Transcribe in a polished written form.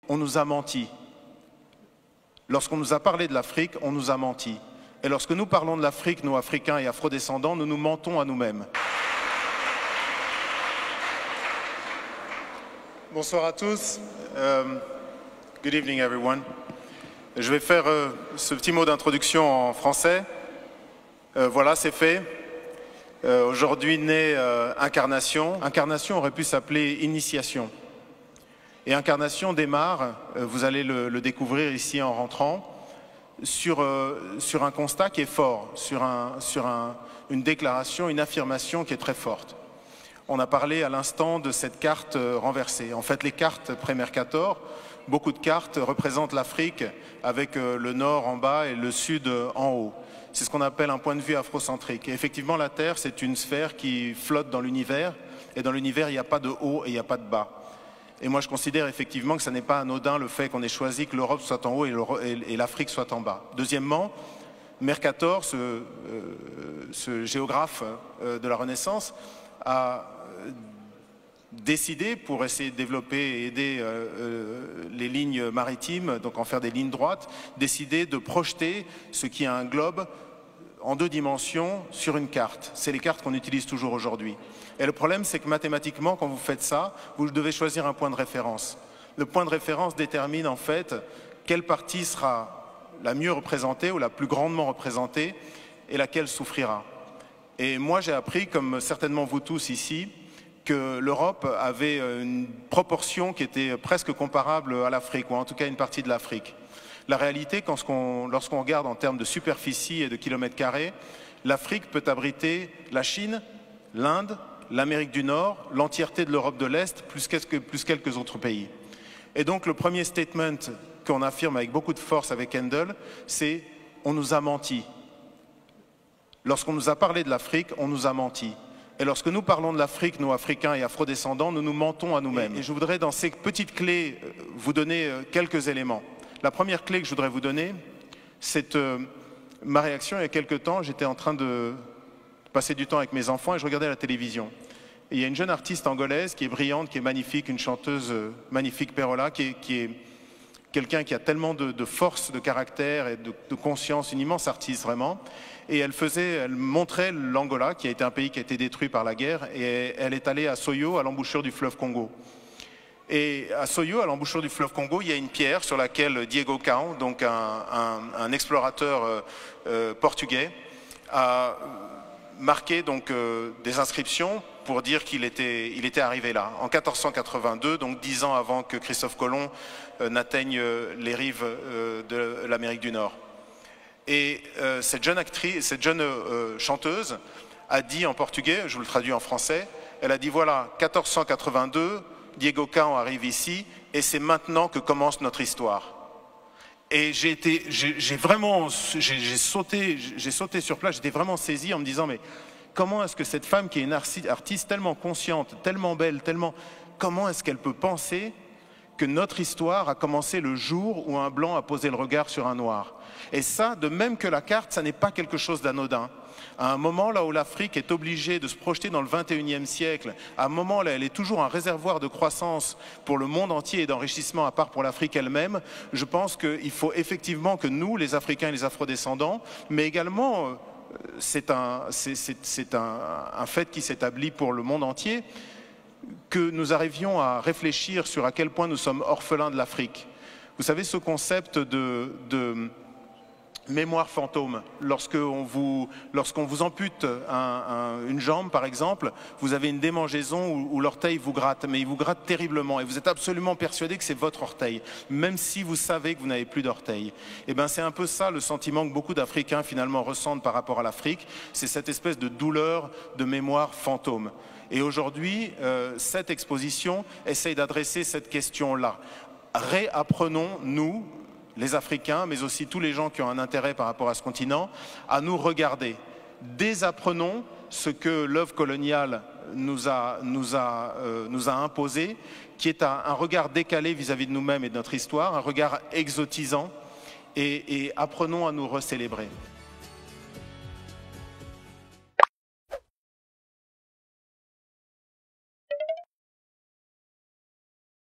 on nous a menti. Lorsqu'on nous a parlé de l'Afrique, on nous a menti. Et lorsque nous parlons de l'Afrique, nous, Africains et Afrodescendants, nous nous mentons à nous-mêmes. Bonsoir à tous. Good evening, everyone. Je vais faire ce petit mot d'introduction en français. Voilà, c'est fait. Aujourd'hui naît Incarnation. Incarnation aurait pu s'appeler Initiation. Et Incarnation démarre, vous allez le découvrir ici en rentrant, sur un constat qui est fort, sur une déclaration, une affirmation qui est très forte. On a parlé à l'instant de cette carte renversée. En fait, les cartes pré-Mercator, beaucoup de cartes représentent l'Afrique avec le nord en bas et le sud en haut. C'est ce qu'on appelle un point de vue afrocentrique. Et effectivement, la Terre, c'est une sphère qui flotte dans l'univers. Et dans l'univers, il n'y a pas de haut et il n'y a pas de bas. Et moi, je considère effectivement que ce n'est pas anodin le fait qu'on ait choisi que l'Europe soit en haut et l'Afrique soit en bas. Deuxièmement, Mercator, ce géographe de la Renaissance, a décidé, pour essayer de développer et aider les lignes maritimes, donc en faire des lignes droites, décidé de projeter ce qui est un globe en 2 dimensions sur une carte. C'est les cartes qu'on utilise toujours aujourd'hui. Et le problème, c'est que mathématiquement, quand vous faites ça, vous devez choisir un point de référence. Le point de référence détermine en fait quelle partie sera la mieux représentée ou la plus grandement représentée et laquelle souffrira. Et moi, j'ai appris, comme certainement vous tous ici, que l'Europe avait une proportion qui était presque comparable à l'Afrique, ou en tout cas une partie de l'Afrique. La réalité, lorsqu'on regarde en termes de superficie et de kilomètres carrés, l'Afrique peut abriter la Chine, l'Inde, l'Amérique du Nord, l'entièreté de l'Europe de l'Est, plus quelques autres pays. Et donc le premier statement qu'on affirme avec beaucoup de force avec Handel, c'est « on nous a menti ». Lorsqu'on nous a parlé de l'Afrique, on nous a menti. Et lorsque nous parlons de l'Afrique, nous, Africains et Afrodescendants, nous nous mentons à nous-mêmes. Et je voudrais, dans ces petites clés, vous donner quelques éléments. La première clé que je voudrais vous donner, c'est ma réaction il y a quelques temps. J'étais en train de passer du temps avec mes enfants et je regardais la télévision. Et il y a une jeune artiste angolaise qui est brillante, qui est magnifique, une chanteuse magnifique, Perola, qui est quelqu'un qui a tellement de force, de caractère et de conscience, une immense artiste vraiment. Et elle montrait l'Angola, qui a été un pays qui a été détruit par la guerre, et elle est allée à Soyo, à l'embouchure du fleuve Congo. Et à Soyo, à l'embouchure du fleuve Congo, il y a une pierre sur laquelle Diego Cao, donc un explorateur portugais, a marqué donc, des inscriptions pour dire qu'il était arrivé là, en 1482, donc 10 ans avant que Christophe Colomb n'atteigne les rives de l'Amérique du Nord. Et cette jeune chanteuse a dit en portugais, je vous le traduis en français, elle a dit voilà, 1482, Diego Cao arrive ici et c'est maintenant que commence notre histoire. Et j'ai sauté sur place, j'étais vraiment saisi en me disant mais comment est-ce que cette femme qui est une artiste tellement consciente, tellement belle, comment est-ce qu'elle peut penser que notre histoire a commencé le jour où un blanc a posé le regard sur un noir? Et ça, de même que la carte, ça n'est pas quelque chose d'anodin. À un moment là où l'Afrique est obligée de se projeter dans le 21e siècle, à un moment là elle est toujours un réservoir de croissance pour le monde entier et d'enrichissement à part pour l'Afrique elle-même, je pense qu'il faut effectivement que nous, les Africains et les Afrodescendants, mais également, c'est un fait qui s'établit pour le monde entier, que nous arrivions à réfléchir sur à quel point nous sommes orphelins de l'Afrique. Vous savez, ce concept de mémoire fantôme, lorsqu'on vous ampute une jambe par exemple, vous avez une démangeaison où l'orteil vous gratte, mais il vous gratte terriblement et vous êtes absolument persuadé que c'est votre orteil, même si vous savez que vous n'avez plus d'orteil. Et bien c'est un peu ça le sentiment que beaucoup d'Africains finalement ressentent par rapport à l'Afrique, c'est cette espèce de douleur de mémoire fantôme. Et aujourd'hui, cette exposition essaye d'adresser cette question-là. Réapprenons, nous, les Africains, mais aussi tous les gens qui ont un intérêt par rapport à ce continent, à nous regarder. Désapprenons ce que l'œuvre coloniale nous a imposé, qui est un regard décalé vis-à-vis de nous-mêmes et de notre histoire, un regard exotisant, et apprenons à nous recélébrer.